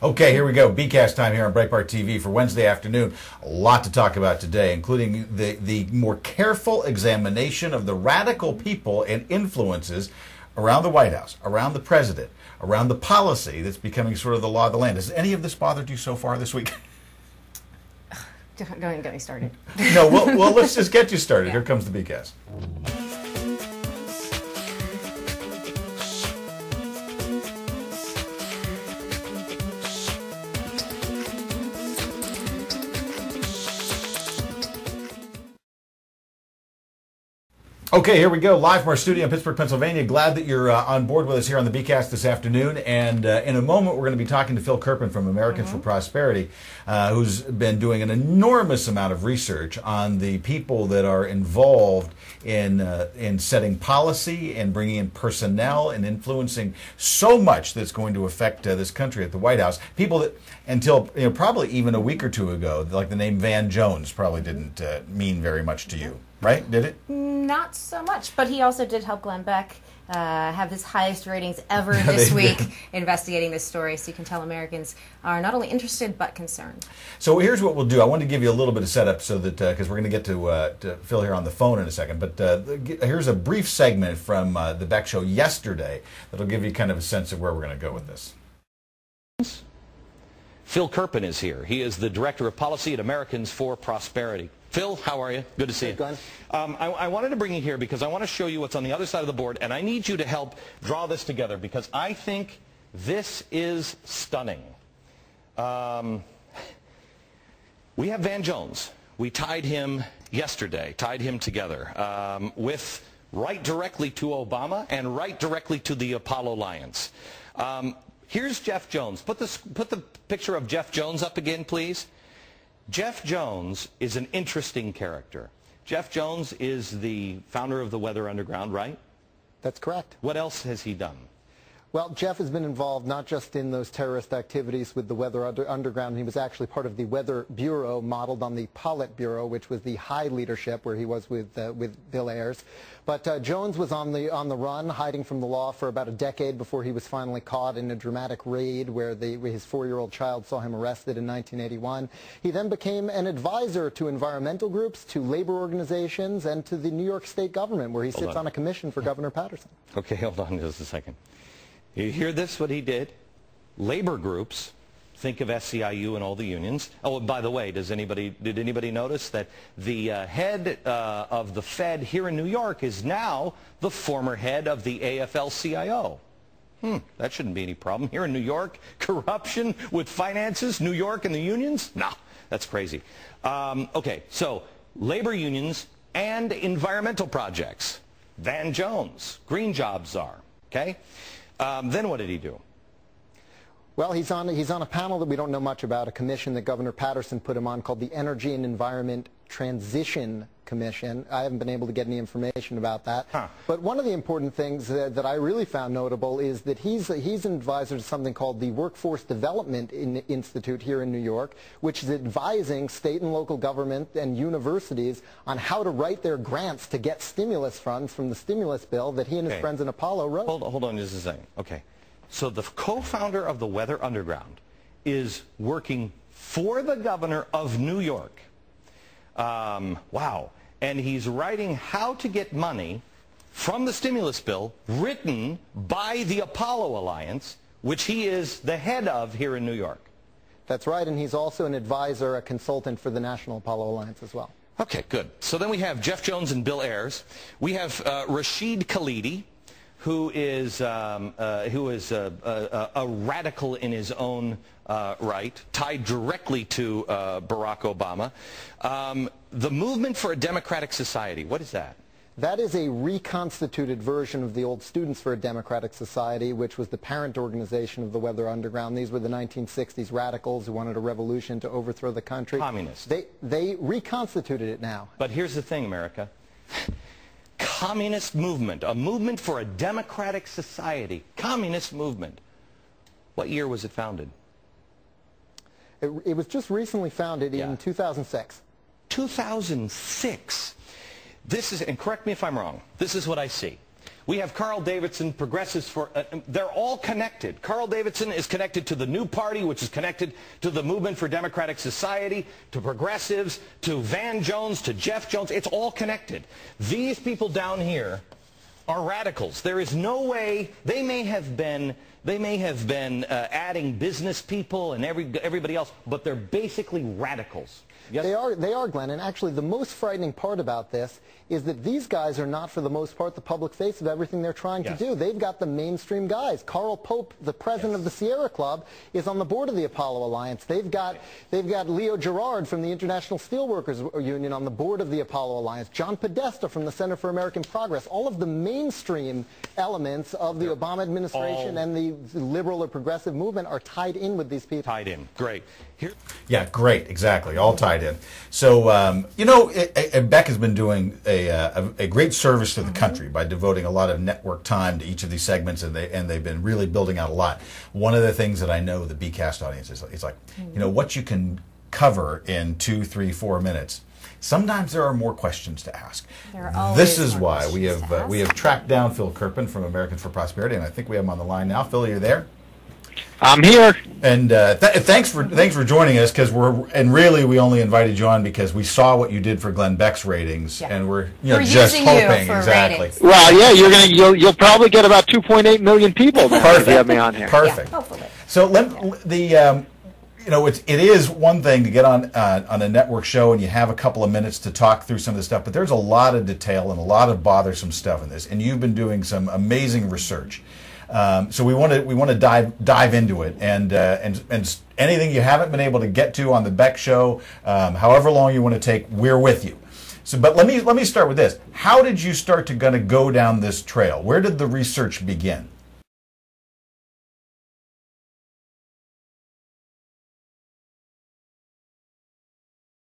Okay, here we go. BCast time here on Breitbart TV for Wednesday afternoon. A lot to talk about today, including the more careful examination of the radical people and influences around the White House, around the president, around the policy that's becoming sort of the law of the land. Has any of this bothered you so far this week? Don't even get me started. No, well, let's just get you started. Yeah. Here comes the BCast. Okay, here we go, live from our studio in Pittsburgh, Pennsylvania. Glad that you're on board with us here on the BCast this afternoon. And in a moment, we're going to be talking to Phil Kerpen from Americans for Prosperity, who's been doing an enormous amount of research on the people that are involved in setting policy and bringing in personnel and influencing so much that's going to affect this country at the White House. People that, until probably even a week or two ago, like the name Van Jones probably didn't mean very much to you. Right? Did it? Not so much, but he also did help Glenn Beck have his highest ratings ever this week investigating this story, so you can tell Americans are not only interested but concerned. So here's what we'll do. I want to give you a little bit of setup so that, because we're going to get to Phil here on the phone in a second, but here's a brief segment from the Beck Show yesterday that'll give you kind of a sense of where we're going to go with this. Phil Kerpen is here. He is the Director of Policy at Americans for Prosperity. Phil, how are you? Good to see you. Glenn. I wanted to bring you here because I want to show you what's on the other side of the board, and I need you to help draw this together because I think this is stunning. We have Van Jones. We tied him yesterday, tied him together with right directly to Obama and right directly to the Apollo Alliance. Here's Jeff Jones. Put the picture of Jeff Jones up again, please. Jeff Jones is an interesting character. Jeff Jones is the founder of the Weather Underground, right? That's correct. What else has he done? Well, Jeff has been involved not just in those terrorist activities with the Weather Underground. He was actually part of the Weather Bureau, modeled on the Politburo, which was the high leadership where he was with Bill Ayers. But Jones was on the run, hiding from the law for about a decade before he was finally caught in a dramatic raid where his 4-year-old child saw him arrested in 1981. He then became an advisor to environmental groups, to labor organizations, and to the New York State government, where he sits on a commission for Governor Patterson. Okay, hold on just a second. You hear this, what he did? Labor groups, think of SEIU and all the unions. Oh, by the way, did anybody notice that the head of the Fed here in New York is now the former head of the AFL-CIO? That shouldn't be any problem. Here in New York, corruption with finances, New York and the unions? No, that's crazy. Okay, so labor unions and environmental projects. Van Jones, green jobs czar, okay? Then what did he do? Well, he's on a panel that we don't know much about, a commission that Governor Patterson put him on called the Energy and Environment Transition Commission. I haven't been able to get any information about that. But one of the important things that I really found notable is that he's an advisor to something called the Workforce Development Institute here in New York, which is advising state and local government and universities on how to write their grants to get stimulus funds from the stimulus bill that he and his friends in Apollo wrote. Hold on just a second. Okay. So the co-founder of the Weather Underground is working for the governor of New York. Wow. And he's writing how to get money from the stimulus bill written by the Apollo Alliance, which he is the head of here in New York. That's right, and he's also an advisor, a consultant for the National Apollo Alliance as well. Okay, good. So then we have Jeff Jones and Bill Ayers. We have Rashid Khalidi, who is a radical in his own right, tied directly to Barack Obama. The Movement for a Democratic Society, what is that? That is a reconstituted version of the old Students for a Democratic Society, which was the parent organization of the Weather Underground. These were the 1960s radicals who wanted a revolution to overthrow the country. Communists. They reconstituted it now. But here's the thing, America. Communist movement, a movement for a democratic society, communist movement. What year was it founded? It was just recently founded in 2006. 2006. This is, and correct me if I'm wrong, this is what I see. We have Carl Davidson, Progressives for, they're all connected. Carl Davidson is connected to the New Party, which is connected to the Movement for Democratic Society, to Progressives, to Van Jones, to Jeff Jones. It's all connected. These people down here are radicals. There is no way, they may have been adding business people and everybody else, but they're basically radicals. Yes? They are, Glenn, and actually the most frightening part about this is that these guys are not, for the most part, the public face of everything they're trying to do. They've got the mainstream guys. Carl Pope, the president of the Sierra Club, is on the board of the Apollo Alliance. They've got Leo Gerard from the International Steelworkers Union on the board of the Apollo Alliance. John Podesta from the Center for American Progress. All of the mainstream elements of the Obama administration and the liberal or progressive movement are tied in with these people. Tied in. Great. Yeah, great. Exactly. All tied in. So, you know, Beck has been doing a great service to the country by devoting a lot of network time to each of these segments, and they've been really building out a lot. One of the things that I know the BCast audience is like, you know, what you can cover in 2, 3, 4 minutes. Sometimes there are more questions to ask. This is why we have tracked down Phil Kerpen from Americans for Prosperity, and I think we have him on the line now. Phil, are you there? I'm here. And thanks for joining us, because really we only invited you on because we saw what you did for Glenn Beck's ratings, and we're just hoping ratings. Well, yeah, you'll probably get about 2.8 million people if you have me on here. Perfect. Yeah, hopefully. So you know, it is one thing to get on a network show and you have a couple of minutes to talk through some of the stuff, but there's a lot of detail and a lot of bothersome stuff in this, and you've been doing some amazing research. So we want to dive into it, and anything you haven't been able to get to on the Beck show, however long you want to take, we're with you. So, but let me start with this. How did you start to go down this trail? Where did the research begin?